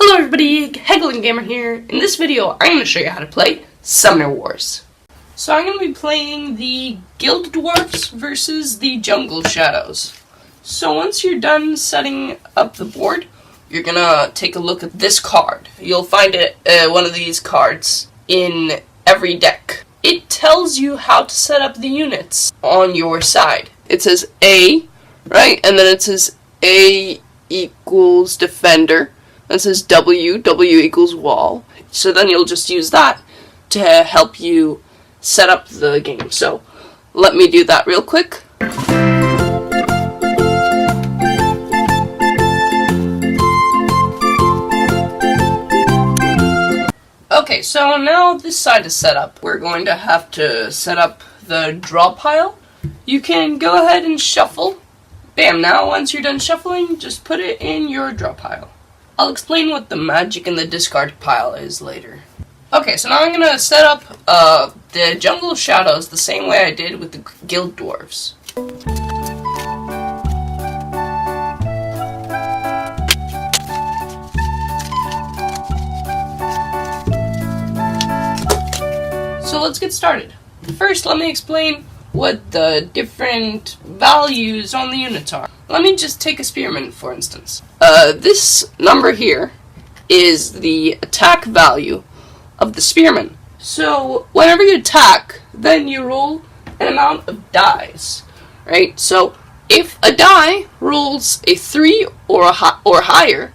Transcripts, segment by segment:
Hello everybody, Hegelund Gamer here. In this video, I'm going to show you how to play Summoner Wars. So I'm going to be playing the Guild Dwarfs versus the Jungle Shadows. So once you're done setting up the board, you're going to take a look at this card. You'll find one of these cards in every deck. It tells you how to set up the units on your side. It says A, right? And then it says A equals defender. It says W equals wall. So then you'll just use that to help you set up the game. So let me do that real quick. Okay, so now this side is set up. We're going to have to set up the draw pile. You can go ahead and shuffle. Bam, now once you're done shuffling, just put it in your draw pile. I'll explain what the magic in the discard pile is later. Okay, so now I'm going to set up the Jungle Shadows the same way I did with the Guild Dwarfs. So let's get started. First, let me explain what the different values on the units are. Let me just take a spearman, for instance. This number here is the attack value of the spearman. So whenever you attack, then you roll an amount of dice, right? So if a die rolls a 3 or higher,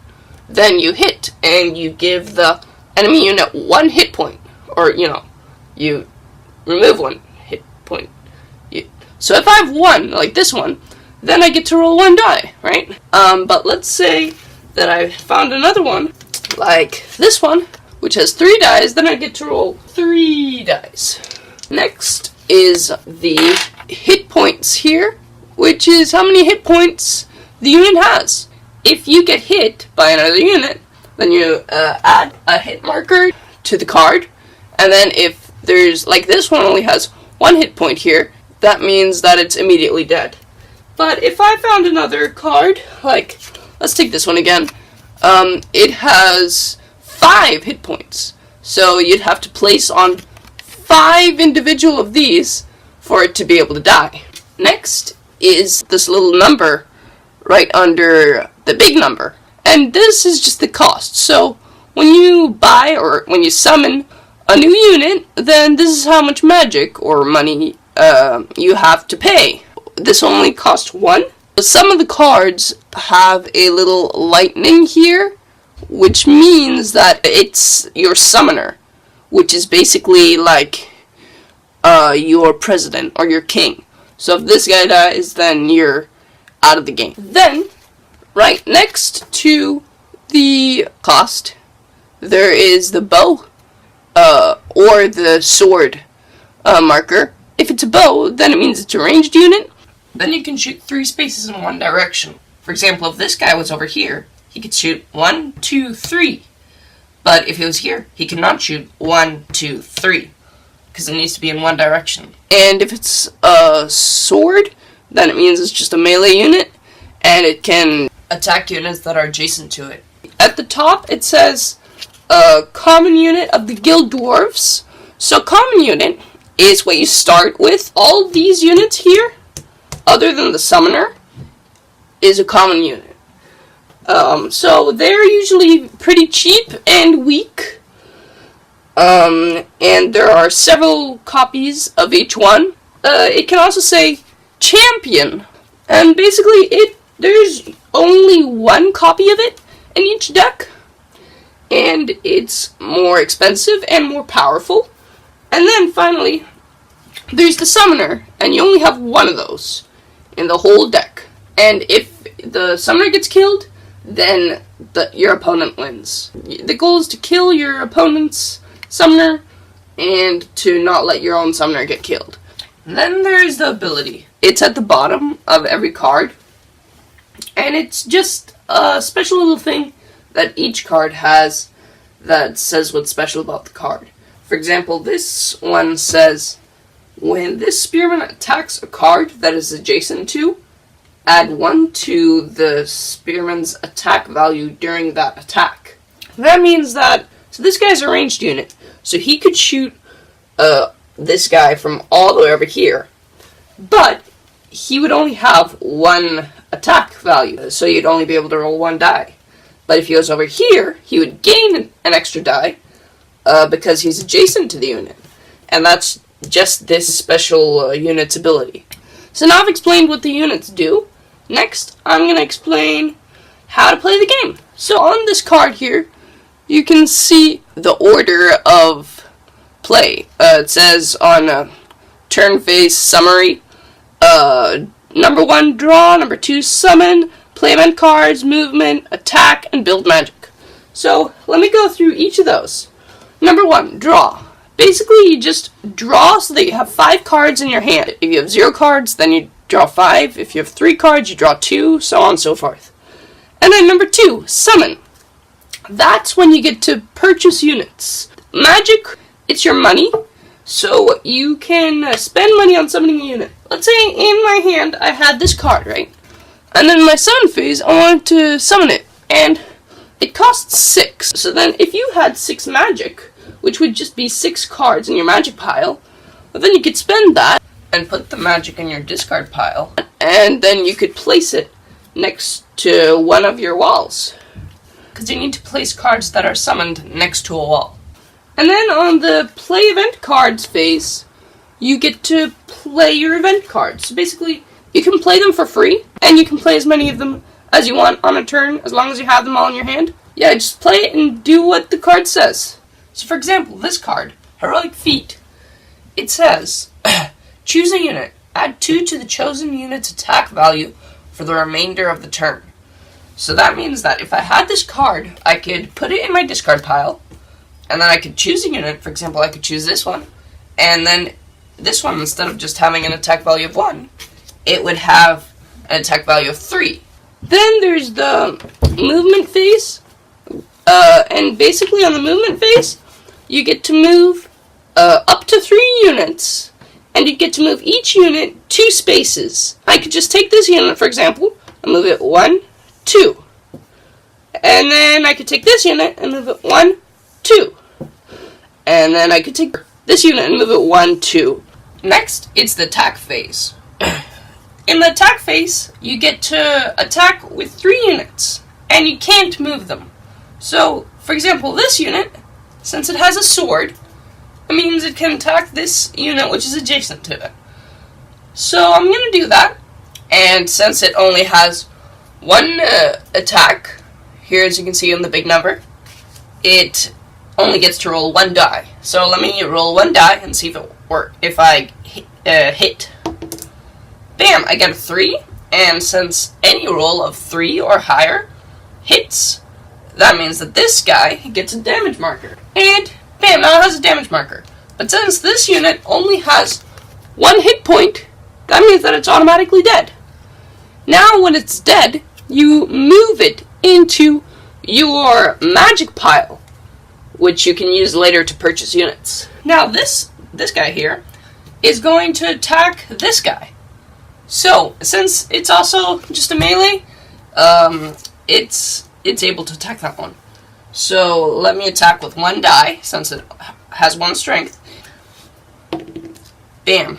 then you hit and you give the enemy unit 1 hit point, or you remove 1 hit point. So if I have 1, like this one, then I get to roll 1 die, right? But let's say that I found another one, like this one, which has 3 dice, then I get to roll 3 dice. Next is the hit points here, which is how many hit points the unit has. If you get hit by another unit, then you add a hit marker to the card, and then if there's, like this one only has 1 hit point here, that means that it's immediately dead. But if I found another card, like, let's take this one again, it has 5 hit points. So you'd have to place on 5 individual of these for it to be able to die. Next is this little number right under the big number. And this is just the cost. So when you buy or when you summon a new unit, then this is how much magic or money you have to pay. This only costs 1. Some of the cards have a little lightning here, which means that it's your summoner, which is basically like your president or your king. So if this guy dies, then you're out of the game. Then, right next to the cost, there is the bow or the sword marker. If it's a bow, then it means it's a ranged unit. Then you can shoot 3 spaces in one direction. For example, if this guy was over here, he could shoot 1, 2, 3. But if he was here, he cannot shoot 1, 2, 3. Because it needs to be in one direction. And if it's a sword, then it means it's just a melee unit. And it can attack units that are adjacent to it. At the top, it says common unit of the Guild Dwarfs. So common unit is what you start with. All these units here, other than the summoner, is a common unit. So they're usually pretty cheap and weak. And there are several copies of each one. It can also say champion. And basically there's only 1 copy of it in each deck. And it's more expensive and more powerful. And then finally, there's the summoner, and you only have 1 of those in the whole deck. And if the summoner gets killed, then your opponent wins. The goal is to kill your opponent's summoner and to not let your own summoner get killed. Then there's the ability. It's at the bottom of every card, and it's just a special little thing that each card has that says what's special about the card. For example, this one says, when this spearman attacks a card that is adjacent to, add 1 to the spearman's attack value during that attack. That means that, so this guy's a ranged unit, so he could shoot this guy from all the way over here, but he would only have one attack value, so you'd only be able to roll one die. But if he goes over here, he would gain an extra die because he's adjacent to the unit, and that's just this special unit's ability. So now I've explained what the units do. Next, I'm going to explain how to play the game. So on this card here, you can see the order of play. It says on turn phase summary, number 1, draw, number 2, summon, play event cards, movement, attack, and build magic. So let me go through each of those. Number 1, draw. Basically, you just draw so that you have 5 cards in your hand. If you have 0 cards, then you draw 5. If you have 3 cards, you draw 2, so on and so forth. And then number 2, summon. That's when you get to purchase units. Magic, it's your money, so you can spend money on summoning a unit. Let's say in my hand I had this card, right? And then in my summon phase, I wanted to summon it, and it costs 6. So then if you had 6 magic, which would just be 6 cards in your magic pile, well, then you could spend that and put the magic in your discard pile, and then you could place it next to one of your walls, because you need to place cards that are summoned next to a wall. And then on the play event cards phase, you get to play your event cards. So basically, you can play them for free, and you can play as many of them as you want on a turn, as long as you have them all in your hand. Yeah, just play it and do what the card says. So for example, this card, Heroic Feat, it says, choose a unit, add 2 to the chosen unit's attack value for the remainder of the turn. So that means that if I had this card, I could put it in my discard pile, and then I could choose a unit. For example, I could choose this one, and then this one, instead of just having an attack value of 1, it would have an attack value of 3. Then there's the movement phase, and basically on the movement phase, you get to move up to 3 units, and you get to move each unit 2 spaces. I could just take this unit, for example, and move it 1, 2. And then I could take this unit and move it 1, 2. And then I could take this unit and move it 1, 2. Next, it's the attack phase. In the attack phase, you get to attack with 3 units, and you can't move them. So, for example, this unit, since it has a sword, it means it can attack this unit which is adjacent to it. So I'm going to do that, and since it only has 1 attack, here as you can see in the big number, it only gets to roll 1 die. So let me roll 1 die and see if it works. If I hit, bam, I get a 3, and since any roll of 3 or higher hits, that means that this guy gets a damage marker. And bam, now it has a damage marker. But since this unit only has 1 hit point, that means that it's automatically dead. Now when it's dead, you move it into your magic pile, which you can use later to purchase units. Now this guy here is going to attack this guy. So since it's also just a melee, it's able to attack that one. So let me attack with 1 die, since it has 1 strength. Bam.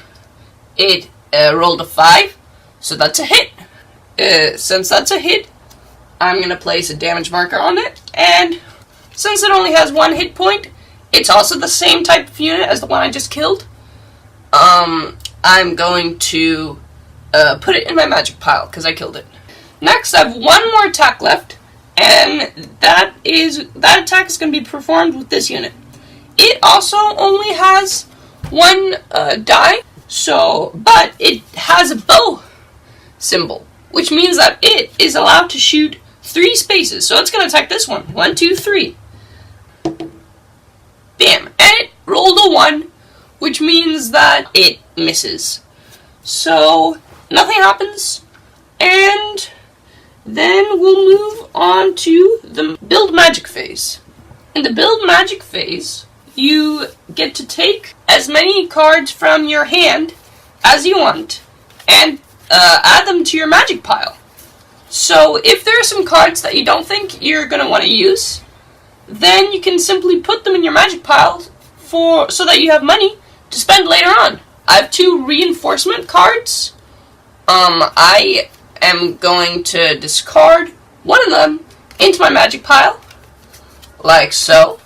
It rolled a 5, so that's a hit. Since that's a hit, I'm going to place a damage marker on it, and since it only has 1 hit point, it's also the same type of unit as the one I just killed. I'm going to put it in my magic pile, because I killed it. Next, I have 1 more attack left, and that attack is going to be performed with this unit. It also only has 1 die, but it has a bow symbol, which means that it is allowed to shoot 3 spaces. So it's going to attack this one. 1, 2, 3. Bam. And it rolled a 1, which means that it misses. So nothing happens, and then we'll move on to the build magic phase. In the build magic phase, you get to take as many cards from your hand as you want and add them to your magic pile. So if there are some cards that you don't think you're going to want to use, then you can simply put them in your magic pile so that you have money to spend later on. I have 2 reinforcement cards. I am going to discard one of them into my magic pile, like so.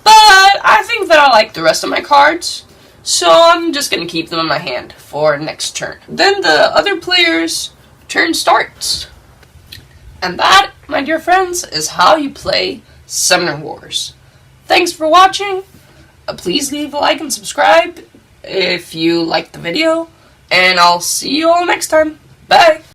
But I think that I like the rest of my cards, so I'm just going to keep them in my hand for next turn. Then the other player's turn starts. And that, my dear friends, is how you play Summoner Wars. Thanks for watching. Please leave a like and subscribe if you liked the video. And I'll see you all next time. Bye!